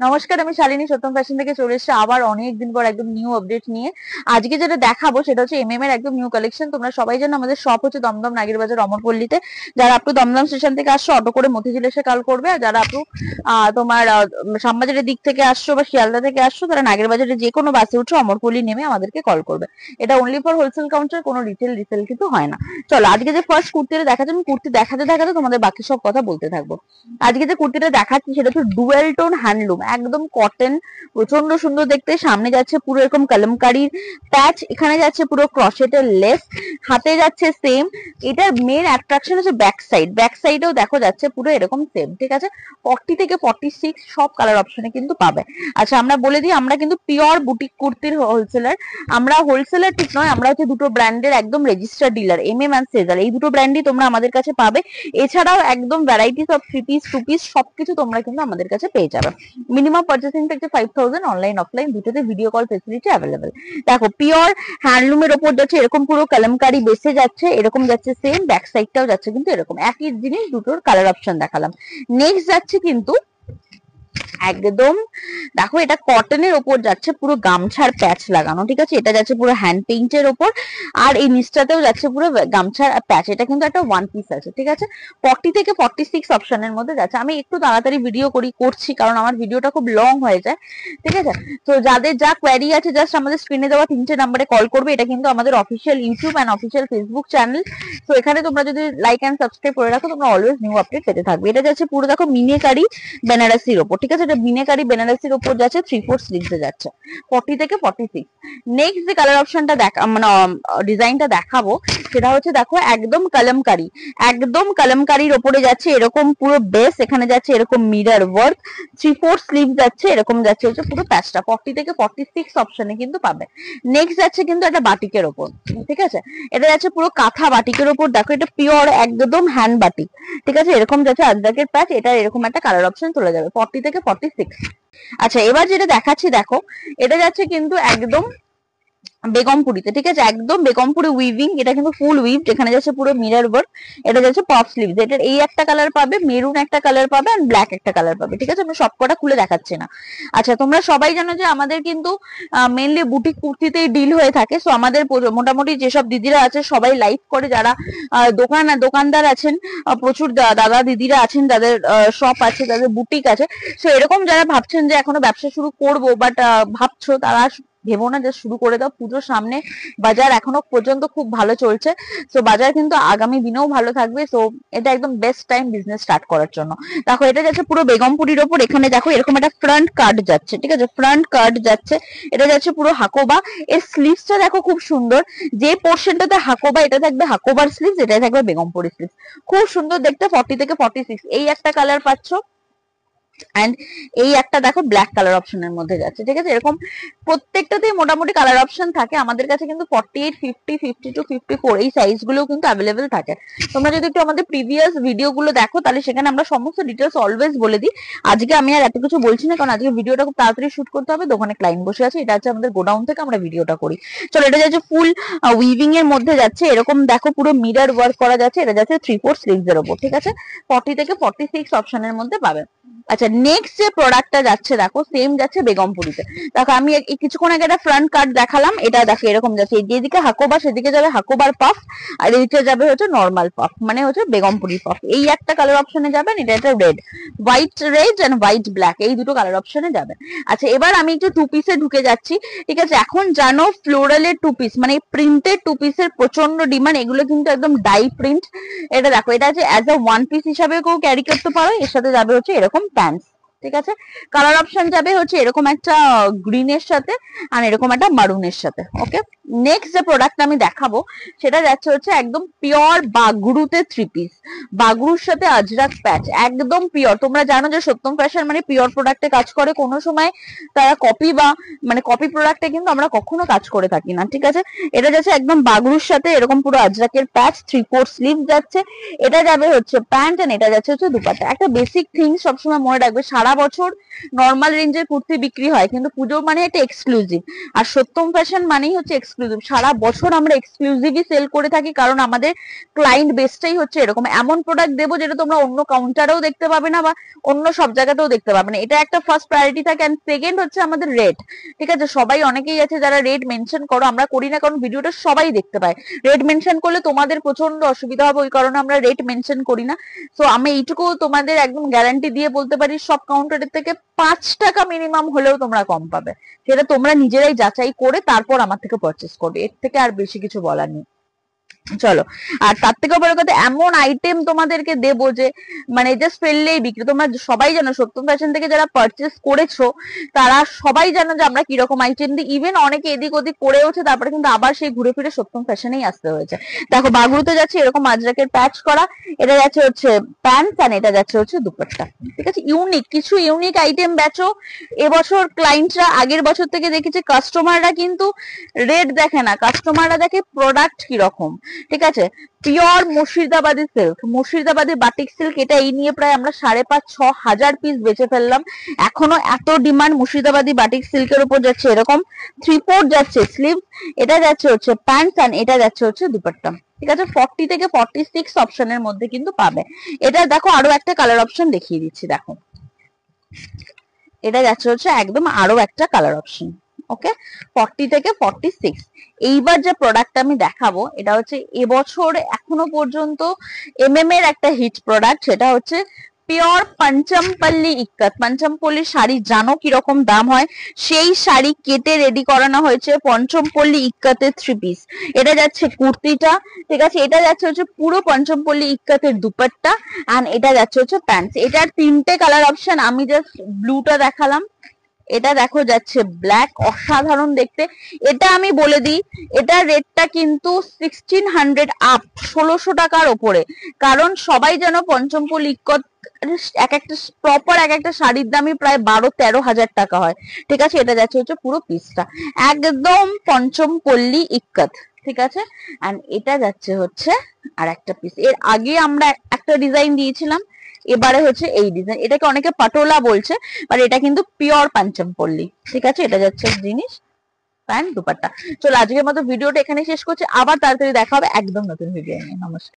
নমস্কার, আমি শালিনী সত্যম ফ্যাশন থেকে চলে এসেছি আবার অনেকদিন পর একদম নিউ আপডেট নিয়ে। আজকে যেটা দেখাবো সেটা হচ্ছে এমএম এর একদম নিউ কালেকশন। তোমরা সবাই জানো আমাদের শপ হচ্ছে দমদম নাগেরবাজার অমরপল্লীতে। যারা আপনি দমদম স্টেশন থেকে আসছো অটো করে মতিঝিল এসে কল করবে, আর যারা আপনি তোমার শ্যামবাজারের দিক থেকে আসছো বা শিয়ালদা থেকে আসছো তারা নাগেরবাজারে যে কোনো বাসে উঠে অমরপল্লী নেমে আমাদেরকে কল করবে। এটা অনলি ফর হোলসেল কাউন্টার, কোনো রিসেল কিন্তু হয় না। চলো আজকে যে ফার্স্ট কুর্তিটা দেখাচ্ছি, আমি কুর্তি দেখাতে দেখাতে তোমাদের বাকি সব কথা বলতে থাকবো। আজকে যে কুর্তিটা দেখাচ্ছি সেটা হচ্ছে ডুয়েল টোন হ্যান্ডলুম, একদম কটন, প্রচন্ড সুন্দর দেখতে। সামনে যাচ্ছে পুরো এরকম কলমকারীর প্যাচ, এখানে যাচ্ছে পুরো ক্রশেটের লেস, হাতে যাচ্ছে সেম। এটার মেন অ্যাট্রাকশন হচ্ছে ব্যাক সাইডেও দেখো যাচ্ছে পুরো এরকম সেম, ঠিক আছে। 40 থেকে 46 সব কালার অপশনে কিন্তু পাবে। আচ্ছা আমরা বলে দিই, আমরা কিন্তু পিওর বুটিক কুর্তির হোলসেলার। আমরা হোলসেলার ঠিক নয়, আমরা হচ্ছে দুটো ব্র্যান্ডের একদম রেজিস্টার্ড ডিলার, এমএম এন্ড সেজার। এই দুটো ব্র্যান্ডই তোমরা আমাদের কাছে পাবে। এছাড়াও একদম ভ্যারাইটিস অফ 3 পিস 2 পিস সবকিছু তোমরা কিন্তু আমাদের কাছে পেয়ে যাবে। মিনিমাম পারচেসিং থেকে 5000, অনলাইন অফলাইন দুটোতে ভিডিও কল ফেসিলিটি অ্যাভেলেবেল। দেখো পিওর হ্যান্ডলুমের ওপর যাচ্ছে এরকম পুরো কলমকারি বেসে যাচ্ছে, এরকম যাচ্ছে সেম, ব্যাক সাইডটাও যাচ্ছে কিন্তু এরকম একই জিনিস, দুটোর কালার অপশন দেখালাম। নেক্সট যাচ্ছে কিন্তু একদম দেখো এটা কটনের ওপর যাচ্ছে পুরো গামছার প্যাচ লাগানো, ঠিক আছে। এটা যাচ্ছে পুরো হ্যান্ড পেইন্টের ওপর, আর এই নিচটাতেও যাচ্ছে পুরো গামছার প্যাচ। এটা কিন্তু একটা ওয়ান পিস আছে, ঠিক আছে। 40 থেকে 46 অপশনের মধ্যে যাচ্ছে। আমি একটু তাড়াতাড়ি ভিডিও করছি কারণ আমার ভিডিওটা খুব লং হয়ে যায়, ঠিক আছে। তো যাদের যা কোয়ারি আছে জাস্ট আমাদের স্ক্রিনে দেওয়া 3টে নাম্বারে কল করবে। এটা কিন্তু আমাদের official YouTube and official Facebook channel. তো এখানে তোমরা যদি লাইক এন্ড সাবস্ক্রাইব করে রাখো তোমরা অলওয়েজ নিউ আপডেট পেতে থাকবে। এটা যাচ্ছে পুরো দেখো মিনেকারি বেনারসির ওপর, ঠিক আছে। এটা মিনেকারি বেনারসির ওপর যাচ্ছে, 3/4 স্লিভসে যাচ্ছে, 40 থেকে 46। নেক্সট যে কালার অপশনটা মানে ডিজাইনটা দেখাবো সেটা হচ্ছে দেখো একদম কলমকারির ওপরে যাচ্ছে এরকম পুরো বেস, এখানে যাচ্ছে এরকম মিরর ওয়ার্ক, 3/4 স্লিভ যাচ্ছে, এরকম যাচ্ছে হচ্ছে পুরো প্যাচটা। 40 থেকে 46 অপশনে কিন্তু পাবে। নেক্সট যাচ্ছে কিন্তু একটা বাটিকের ওপর, ঠিক আছে। এটা যাচ্ছে পুরো কাঁথা বাটিকের ওপর, দেখো এটা পিওর একদম হ্যান্ড বাটিক, ঠিক আছে। এরকম যাচ্ছে আজরাকের প্যাচ, এটা এরকম একটা কালার অপশন চলে যাবে 40 থেকে 46। আচ্ছা এবার যেটা দেখাচ্ছি দেখো, এটা যাচ্ছে কিন্তু একদম বেগমপুরিতে, ঠিক আছে, একদম বেগমপুরি উইভিং। এটা কিন্তু ফুল উইভ, এখানে যাচ্ছে পুরো মিরর ওয়ার্ক। এটা যাচ্ছে পপ স্লিভস। এটার এই একটা কালার পাবে, মেরুন একটা কালার পাবে, আর ব্ল্যাক একটা কালার পাবে, ঠিক আছে। আমি সবকটা খুলে দেখাচ্ছি না। আচ্ছা তোমরা সবাই জানো যে আমাদের কিন্তু মেইনলি বুটিক কুর্তিতেই ডিল হয়ে থাকে। সো আমাদের মোটামুটি যেসব দিদিরা আছে সবাই লাইভ করে, যারা দোকানদার আছেন, প্রচুর দাদা দিদিরা আছেন যাদের শপ আছে, যাদের বুটিক আছে। সো এরকম যারা ভাবছেন যে এখনো ব্যবসা শুরু করবো বাট ভাবছো, তারা ভেবো না, যে শুরু করে দাও। পুজোর সামনে বাজার এখনো পর্যন্ত খুব ভালো চলছে। সো বাজার কিন্তু আগামী দিনেও ভালো থাকবে। সো এটা একদম বেস্ট টাইম বিজনেস স্টার্ট করার জন্য। দেখো এটা যাচ্ছে পুরো বেগমপুরির ওপর, এখানে দেখো এরকম একটা ফ্রন্ট কাট যাচ্ছে, ঠিক আছে, ফ্রন্ট কাট যাচ্ছে। এটা যাচ্ছে পুরো হাকোবা। এর স্লিভসটা দেখো খুব সুন্দর, যে পোর্শনটাতে হাকোবা এটা থাকবে হাকোবার স্লিভস, এটা থাকবে বেগমপুরি স্লিভস। খুব সুন্দর দেখতে। 40 থেকে 46 এই একটা কালার পাচ্ছ, এন্ড এই একটা দেখো ব্ল্যাক কালার অপশনের মধ্যে যাচ্ছে, ঠিক আছে। এরকম প্রত্যেকটাতেই মোটামুটি কালার অপশন থাকে। আমাদের কাছে কিন্তু 48, 50, 52, 54 এই সাইজ গুলো কিন্তু অ্যাভেলেবেল থাকে। তোমরা যদি একটু আমাদের প্রিভিয়াস ভিডিও গুলো দেখো তাহলে সেখানে আমরা সমস্ত ডিটেলস অলওয়েজ বলে দিই। আজকে আমি আর এত কিছু বলছি না কারণ আজকে ভিডিওটা খুব তাড়াতাড়ি শুট করতে হবে, দোকানে ক্লায়েন্ট বসে আছে। এটা হচ্ছে আমাদের গোডাউন থেকে আমরা ভিডিওটা করি। চলো এটা যাচ্ছে ফুল উইভিং এর মধ্যে যাচ্ছে, এরকম দেখো পুরো মিরর ওয়ার্ক করা যাচ্ছে। এটা যাচ্ছে 3/4 স্লিভস এর উপর, ঠিক আছে। 40 থেকে 46 অপশনের মধ্যে পাবে। আচ্ছা নেক্সট যে প্রোডাক্টটা যাচ্ছে দেখো সেম যাচ্ছে বেগমপুরিতে। দেখো আমি কিছুক্ষণ আগে একটা ফ্রন্ট কাট দেখালাম, এটা দেখো এরকম যাচ্ছে, যেদিকে হাকোবা সেদিকে যাবে হাকোবার পাফ, আর এদিকে যাবে হচ্ছে নর্মাল পাফ, মানে হচ্ছে বেগমপুরি পাফ। এই একটা কালার অপশনে যাবেন, এটা একটা red, red and white black, এই দুটো কালার অপশনে যাবে। আচ্ছা এবার আমি একটু টু পিসে ঢুকে যাচ্ছি, ঠিক আছে। এখন জানো ফ্লোরালের টু পিস মানে প্রিন্টেড টু পিসের প্রচন্ড ডিমান্ড, এগুলো কিন্তু একদম ডাই প্রিন্ট। এটা দেখো এটা আছে অ্যাজ আ ওয়ান পিস হিসাবে কেউ ক্যারি করতে পারো, এর সাথে যাবে হচ্ছে এরকম প্যান্টস, ঠিক আছে। কালার অপশন যাবে হচ্ছে এরকম একটা গ্রিনের সাথে আর এরকম একটা মারুনের সাথে, ওকে। নেক্সট যে প্রোডাক্ট আমি দেখাবো সেটা যাচ্ছে হচ্ছে একদম পিওর বাগরুতে 3 পিস, বাগরুর সাথে আজরাক প্যাচ, একদম পিওর। তোমরা জানো যে সত্যম ফ্যাশন মানে পিওর প্রোডাক্টে কাজ করে, কোনো সময় তারা কপি বা মানে কপি প্রোডাক্টে কিন্তু আমরা কখনো কাজ করে থাকি না, ঠিক আছে। এটা যাচ্ছে একদম বাগরুর সাথে এরকম পুরো আজরাকের প্যাচ, 3/4 স্লিভ যাচ্ছে। এটা যাবে হচ্ছে প্যান্ট, এন্ড এটা যাচ্ছে হচ্ছে দুপাট্টা। একটা বেসিক থিং সবসময় মনে রাখবে, সারা সারা বছর নর্মাল রেঞ্জের কুর্তি বিক্রি হয়, কিন্তু পুজো মানে একটা এক্সক্লুসিভ, আর সত্যম ফ্যাশন মানেই হচ্ছে এক্সক্লুসিভ। সারা বছর আমরা এক্সক্লুসিভই সেল করে থাকি, কারণ আমাদের ক্লায়েন্ট বেসটাই হচ্ছে এরকম। এমন প্রোডাক্ট দেবো যেটা তোমরা অন্য কাউন্টারেও দেখতে পাবে না বা অন্য সব জায়গাতেও দেখতে পাবে না, এটা একটা ফার্স্ট প্রায়োরিটি থাকে। এন্ড সেকেন্ড হচ্ছে আমাদের রেট, ঠিক আছে? সবাই অনেকেই আছে যারা রেট মেনশন করো, আমরা করি না, কারণ ভিডিওটা সবাই দেখতে পায়। রেট মেনশন করলে তোমাদের প্রচন্ড অসুবিধা হবে, ওই কারণে আমরা রেট মেনশন করি না। তো আমি এইটুকু তোমাদের একদম গ্যারান্টি দিয়ে বলতে পারি, সব কাউন্টারের থেকে 5 টাকা মিনিমাম হলেও তোমরা কম পাবে। সেটা তোমরা নিজেরাই যাচাই করে তারপর আমার থেকে পারচেস করবে, এর থেকে আর বেশি কিছু বলার নেই। চলো, আর তার থেকে বড় কথা, এমন আইটেম তোমাদেরকে দেবো যে মানে জাস্ট ফেললেই বিক্রি। তোমরা সবাই জানো সত্যম ফ্যাশন থেকে যারা পারচেস করেছো তারা সবাই জানো যে আমরা কিরকম আইটেম দিই। ইভেন অনেকে এদিক ওদিক করে ওঠে, তারপরে কিন্তু আবার সেই ঘুরে ফিরে সত্যম ফ্যাশনেই আসতে হয়েছে। দেখো বাগরুতে যাচ্ছে এরকম আজরাকের প্যাচ করা, এটা যাচ্ছে হচ্ছে প্যান্ট, আর এটা যাচ্ছে হচ্ছে দুপাট্টা, ঠিক আছে? ইউনিক কিছু ইউনিক আইটেম বেচো এবছর। ক্লায়েন্টরা আগের বছর থেকে দেখেছে, কাস্টমাররা কিন্তু রেট দেখে না, কাস্টমাররা দেখে প্রোডাক্ট কিরকম, ঠিক আছে? Pure Murshidabadi silk, Murshidabadi batik silk, এটা এই নিয়ে প্রায় আমরা 5,500-6 হাজার পিস বেচে ফেললাম। এখনো এত ডিমান্ড মুর্শিদাবাদী বাটিক সিল্কের উপর। যাচ্ছে এরকম 3/4 যাচ্ছে স্লিভ, এটা যাচ্ছে হচ্ছে প্যান্ট, আর এটা যাচ্ছে হচ্ছে দুপাট্টা, ঠিক আছে? 40 থেকে 46 অপশনের মধ্যে কিন্তু পাবে। এটা দেখো আরো একটা কালার অপশন দেখিয়ে দিচ্ছি, দেখো এটা যাচ্ছে হচ্ছে একদম আরো একটা কালার অপশন। ওকে, 40 থেকে 46। এইবার যে প্রোডাক্ট আমি দেখাবো এটা হচ্ছে এবছর এখনো পর্যন্ত এমএম এর একটা হিট প্রোডাক্ট, সেটা হচ্ছে পিওর পঞ্চমপল্লী ইক্কত। পঞ্চমপল্লী শাড়ি জানো কিরকম দাম হয়, সেই শাড়ি কেটে রেডি করানো হয়েছে পঞ্চমপল্লী ইক্কতের 3 পিস। এটা যাচ্ছে কুর্তিটা, ঠিক আছে? এটা যাচ্ছে হচ্ছে পুরো পঞ্চমপল্লী ইক্কতের দুপাট্টা, আর এটা যাচ্ছে হচ্ছে প্যান্টস। এটার 3টে কালার অপশন, আমি জাস্ট ব্লুটা দেখালাম। এটা দেখো যাচ্ছে ব্ল্যাক, অসাধারণ দেখতে। এটা আমি বলে দিই, এটার রেটটা কিন্তু 1600 আপ, 1600 টাকার ওপরে। কারণ সবাই যেন পঞ্চমপল্লী ইক্কত এক একটা প্রপার এক একটা শাড়ির দামই প্রায় 12-13 হাজার টাকা হয়, ঠিক আছে? এটা যাচ্ছে হচ্ছে পুরো পিসটা একদম পঞ্চমপল্লী ইক্কত, ঠিক আছে? এন্ড এটা যাচ্ছে হচ্ছে আর একটা পিস। এর আগে আমরা একটা ডিজাইন দিয়েছিলাম, এবারে হচ্ছে এই ডিজাইন। এটাকে অনেকে পাটোলা বলছে, আর এটা কিন্তু পিওর পঞ্চমপল্লী, ঠিক আছে? এটা যাচ্ছে জিনিস, প্যান্ট দুপাট্টা। চলো আজকের মতো ভিডিওটা এখানে শেষ করছি, আবার তাড়াতাড়ি দেখা হবে একদম নতুন ভিডিও নিয়ে। নমস্কার।